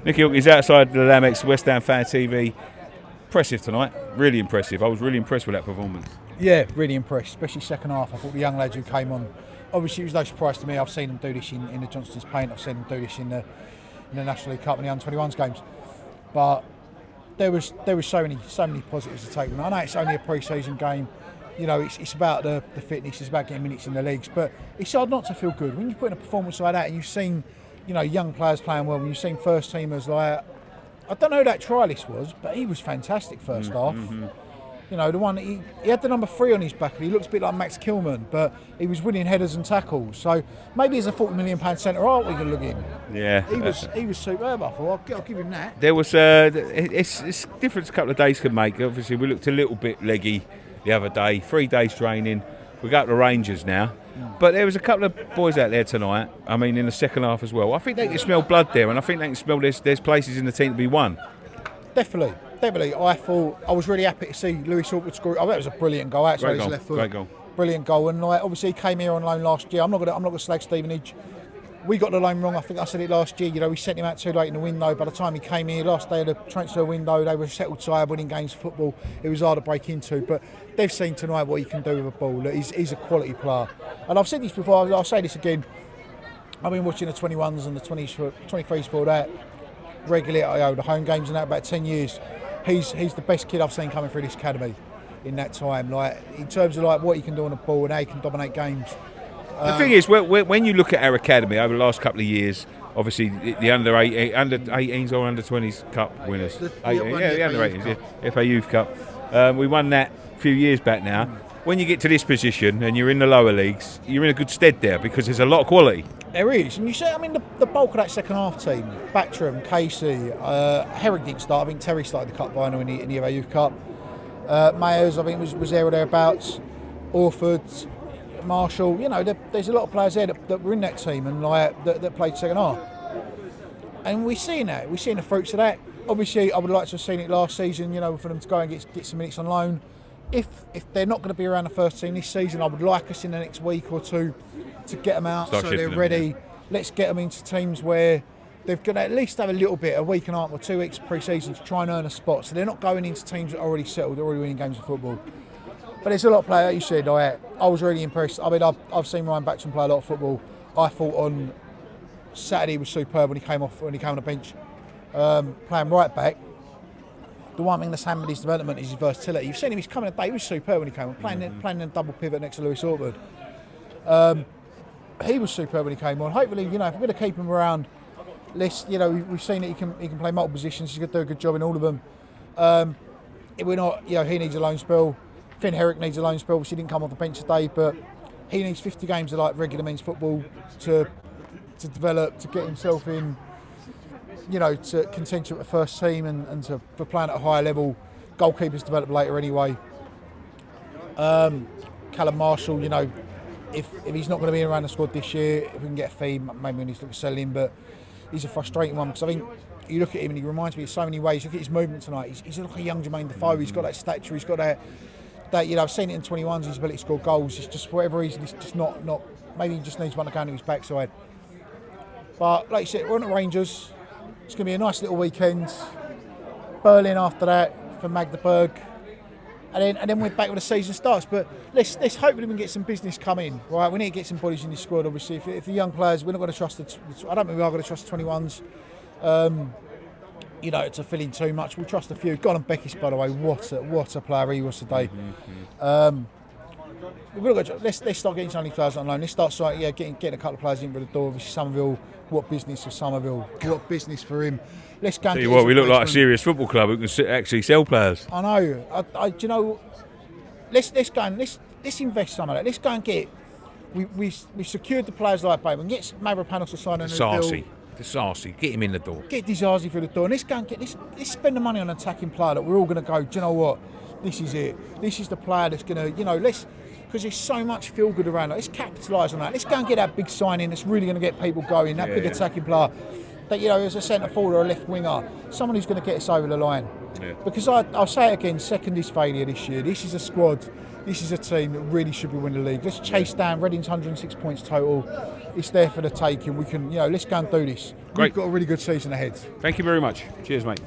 Nicky Hawkins outside the Lamex, West Ham Fan TV. Impressive tonight, really impressive. I was really impressed with that performance. Yeah, really impressed, especially second half. I thought the young lads who came on, obviously it was no surprise to me. I've seen them do this in the Johnston's Paint, I've seen them do this in the National League Cup and the Under-21s games. But there was so many positives to take. I know it's only a pre-season game. You know, it's about the fitness, it's about getting minutes in the leagues, but it's hard not to feel good when you put in a performance like that and you've seen, you know, young players playing well, and you've seen first teamers like, I don't know who that trialist was, but he was fantastic first half. You know, the one he had the number 3 on his back, and he looks a bit like Max Kilman, but he was winning headers and tackles. So maybe as a £40 million centre half we can look in. Yeah, he was superb. I thought I'll give him that. There was it's difference a couple of days can make. Obviously, we looked a little bit leggy the other day. 3 days training. We got the Rangers now, but there was a couple of boys out there tonight. I mean, in the second half as well. I think they can smell blood there, and I think they can smell there's places in the team to be won. Definitely. I thought I was really happy to see Lewis Hawkwood score. Oh, that was a brilliant goal outside his left foot. Great goal. Brilliant goal. And like, obviously he came here on loan last year. I'm not gonna slag Stevenage. We got the loan wrong. I think I said it last year. You know, we sent him out too late in the window. By the time he came here, last day of the transfer window, they were a settled side, winning games of football. It was hard to break into. But they've seen tonight what he can do with a ball. He's a quality player. And I've said this before. I'll say this again. I've been watching the 21s and the 23s for that regularly. The home games and that about 10 years. He's the best kid I've seen coming through this academy in that time. Like in terms of like what he can do on the ball and how he can dominate games. The thing is, when you look at our academy over the last couple of years, obviously the under 18s or under 20s cup winners, the under 18s, FA Youth Cup. We won that a few years back now. When you get to this position and you're in the lower leagues, you're in a good stead there because there's a lot of quality. There is, and you see, I mean, the bulk of that second half team, Backstrom, Casey, Herrick didn't start. I think Terry started the cup final in the FA Youth Cup. Mayers, I think, was there or thereabouts. Orford, Marshall, you know, there's a lot of players there that were in that team and like that played second half. And we're seeing that. We're seeing the fruits of that. Obviously, I would like to have seen it last season, you know, for them to go and get some minutes on loan. If they're not going to be around the first team this season, I would like us in the next week or two to get them out so they're ready. Let's get them into teams where they've got to at least have a little bit, a week and a half or 2 weeks pre-season to try and earn a spot. So they're not going into teams that are already settled, they're already winning games of football. But there's a lot of players, like you said, I was really impressed. I mean, I've seen Ryan Backstrom play a lot of football. I thought on Saturday he was superb when he came on the bench, playing right back. The one thing that's hampered his development is his versatility. You've seen him, he's coming today, he was superb when he came on, playing in double pivot next to Lewis Hawkwood. He was superb when he came on. Hopefully, you know, if we're going to keep him around, we've seen that he can play multiple positions, he's going to do a good job in all of them. If we're not, you know, he needs a loan spell. Finn Herrick needs a loan spell, which he didn't come off the bench today, but he needs 50 games of like regular men's football to develop, to get himself in, you know, to contention with the first team and for playing at a higher level. Goalkeepers develop later anyway. Callum Marshall, you know, if he's not going to be around the squad this year, if we can get a fee, maybe we need to look at selling him, but he's a frustrating one because I think you look at him and he reminds me in so many ways. Look at his movement tonight. He's like a young Jermaine Defoe. He's got that stature. He's got that, you know, I've seen it in 21s, his ability to score goals. It's just for whatever reason, it's just not. Maybe he just needs one to go into his backside. But like you said, we're on the Rangers. It's going to be a nice little weekend. Berlin after that for Magdeburg. And then we're back when the season starts. But let's hopefully we can get some business come in, right? We need to get some bodies in this squad, obviously. If the young players, we're not going to trust I don't think we are going to trust the 21s. You know, to fill in too much. We'll trust a few. Goran Bekic, by the way, what a player he was today. Let's start getting some of these players on loan. Let's start getting a couple of players in with the door. Obviously, Somerville. What business for Somerville? What business for him? Let's go. Tell you what, we look like a serious football club who can actually sell players. I know. You know, let's go and let's invest some of that. Let's go and get. We secured the players like Bateman. Get Mavropanos to sign a new deal. Disarcy, get him in the door. Get Disarcy through the door, and let's go and let's spend the money on an attacking player that we're all going to go. Do you know what? This is it. This is the player that's going to, you know, because there's so much feel good around it. Let's capitalise on that. Let's go and get that big signing that's really going to get people going. That big attacking player. that, you know, as a centre forward or a left winger, someone who's going to get us over the line. Yeah. Because I'll say it again, second is failure this year. This is a squad, this is a team that really should be winning the league. Let's chase down Reading's 106 points total. It's there for the taking. We can, you know, let's go and do this. Great. We've got a really good season ahead. Thank you very much. Cheers, mate.